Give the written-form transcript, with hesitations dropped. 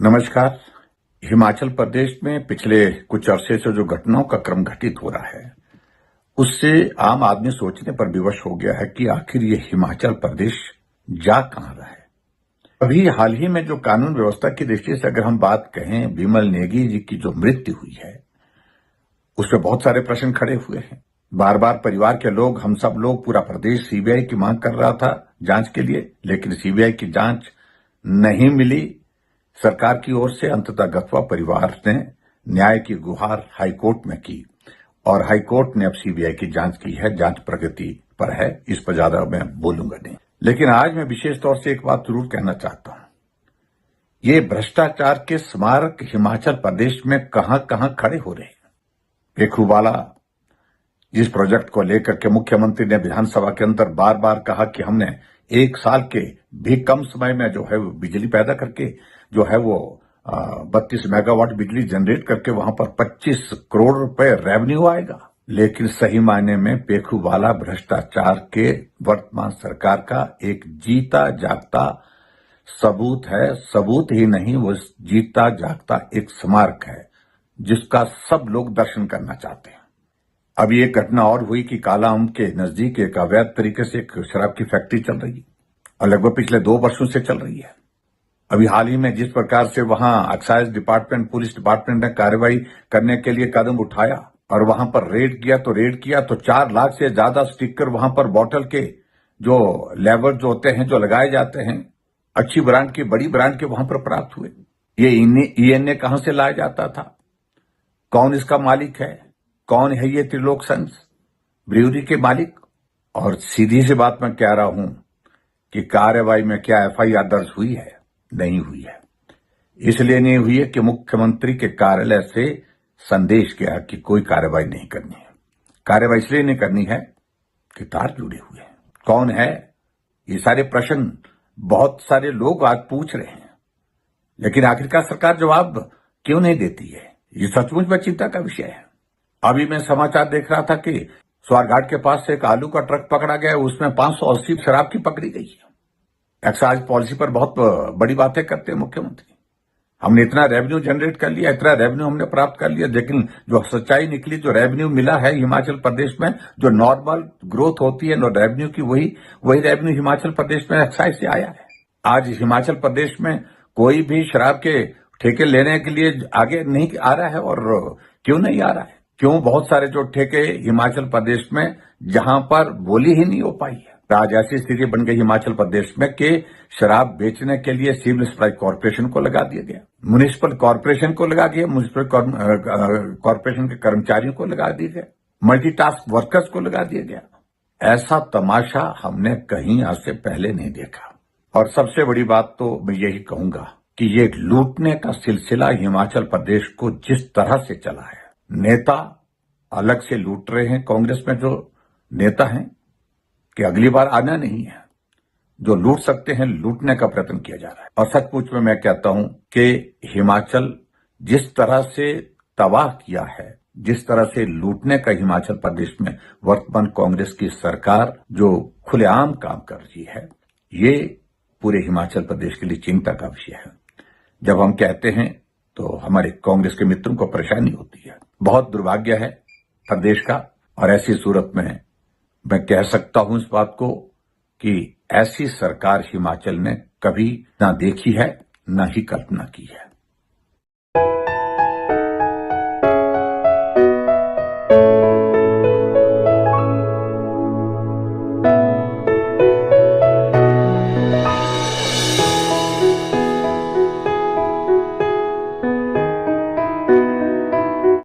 नमस्कार। हिमाचल प्रदेश में पिछले कुछ अरसे से जो घटनाओं का क्रम घटित हो रहा है, उससे आम आदमी सोचने पर विवश हो गया है कि आखिर ये हिमाचल प्रदेश जा कहां रहा है। अभी हाल ही में जो कानून व्यवस्था की दृष्टि से अगर हम बात कहें, विमल नेगी जी की जो मृत्यु हुई है, उस पर बहुत सारे प्रश्न खड़े हुए हैं। बार बार परिवार के लोग, हम सब लोग, पूरा प्रदेश सीबीआई की मांग कर रहा था जांच के लिए, लेकिन सीबीआई की जांच नहीं मिली। सरकार की ओर से अंततः गत्वा परिवार ने न्याय की गुहार हाईकोर्ट में की और हाईकोर्ट ने अब सीबीआई की जांच की है, जांच प्रगति पर है। इस पर ज्यादा मैं बोलूंगा नहीं, लेकिन आज मैं विशेष तौर से एक बात जरूर कहना चाहता हूं। ये भ्रष्टाचार के स्मारक हिमाचल प्रदेश में कहां कहां खड़े हो रहे हैं। पेखूवाला, जिस प्रोजेक्ट को लेकर के मुख्यमंत्री ने विधानसभा के अंदर बार बार कहा कि हमने 1 साल के भी कम समय में जो है बिजली पैदा करके जो है वो 32 मेगावाट बिजली जनरेट करके वहां पर 25 करोड़ रुपए रेवेन्यू आएगा। लेकिन सही मायने में पेखूवाला भ्रष्टाचार के वर्तमान सरकार का एक जीता जागता सबूत है। सबूत ही नहीं, वो जीता जागता एक स्मारक है जिसका सब लोग दर्शन करना चाहते हैं। अभी एक घटना और हुई कि कालाअंब के नजदीक एक अवैध तरीके से एक शराब की फैक्ट्री चल रही है और लगभग पिछले 2 वर्षों से चल रही है। अभी हाल ही में जिस प्रकार से वहां एक्साइज डिपार्टमेंट, पुलिस डिपार्टमेंट ने कार्रवाई करने के लिए कदम उठाया और वहां पर रेड किया तो 4 लाख से ज्यादा स्टिकर वहां पर बॉटल के जो लेवल जो होते हैं, जो लगाए जाते हैं, अच्छी ब्रांड के, बड़ी ब्रांड के वहां पर प्राप्त हुए। ये ईएनए कहां से लाया जाता था? कौन इसका मालिक है? कौन है ये त्रिलोक सन्स ब्रियूरी के मालिक? और सीधी सी बात मैं कह रहा हूं कि कार्रवाई में क्या एफआईआर दर्ज हुई है? नहीं हुई है। इसलिए नहीं हुई है कि मुख्यमंत्री के कार्यालय से संदेश गया कि कोई कार्रवाई नहीं करनी है। कार्रवाई इसलिए नहीं करनी है कि तार जुड़े हुए हैं। कौन है? ये सारे प्रश्न बहुत सारे लोग आज पूछ रहे हैं, लेकिन आखिरकार सरकार जवाब क्यों नहीं देती है? ये सचमुच में चिंता का विषय है। अभी मैं समाचार देख रहा था कि स्वारघाट के पास से एक आलू का ट्रक पकड़ा गया, उसमें 580 शराब की पकड़ी गई है। एक्साइज पॉलिसी पर बहुत बड़ी बातें करते हैं मुख्यमंत्री। हमने इतना रेवेन्यू जनरेट कर लिया, इतना रेवेन्यू हमने प्राप्त कर लिया, लेकिन जो सच्चाई निकली, जो रेवेन्यू मिला है हिमाचल प्रदेश में, जो नॉर्मल ग्रोथ होती है रेवेन्यू की, वही रेवेन्यू हिमाचल प्रदेश में एक्साइज से आया है। आज हिमाचल प्रदेश में कोई भी शराब के ठेके लेने के लिए आगे नहीं आ रहा है। और क्यों नहीं आ रहा है? क्यों? बहुत सारे जो ठेके हिमाचल प्रदेश में जहां पर बोली ही नहीं हो पाई है। आज ऐसी स्थिति बन गई हिमाचल प्रदेश में कि शराब बेचने के लिए सिविल सप्लाई कॉर्पोरेशन को लगा दिया गया, म्युनिसिपल कॉर्पोरेशन को लगा दिया, म्युनिसिपल कॉर्पोरेशन के कर्मचारियों को लगा दिया गया, मल्टीटास्क वर्कर्स को लगा दिया गया। ऐसा तमाशा हमने कहीं आज से पहले नहीं देखा। और सबसे बड़ी बात तो मैं यही कहूंगा कि ये लूटने का सिलसिला हिमाचल प्रदेश को जिस तरह से चला है, नेता अलग से लूट रहे हैं। कांग्रेस में जो नेता हैं कि अगली बार आना नहीं है, जो लूट सकते हैं लूटने का प्रयत्न किया जा रहा है। और सचमुच में मैं कहता हूं कि हिमाचल जिस तरह से तबाह किया है, जिस तरह से लूटने का हिमाचल प्रदेश में वर्तमान कांग्रेस की सरकार जो खुलेआम काम कर रही है, ये पूरे हिमाचल प्रदेश के लिए चिंता का विषय है। जब हम कहते हैं तो हमारे कांग्रेस के मित्रों को परेशानी होती है। बहुत दुर्भाग्य है प्रदेश का। और ऐसी सूरत में मैं कह सकता हूं इस बात को कि ऐसी सरकार हिमाचल ने कभी ना देखी है, ना ही कल्पना की है।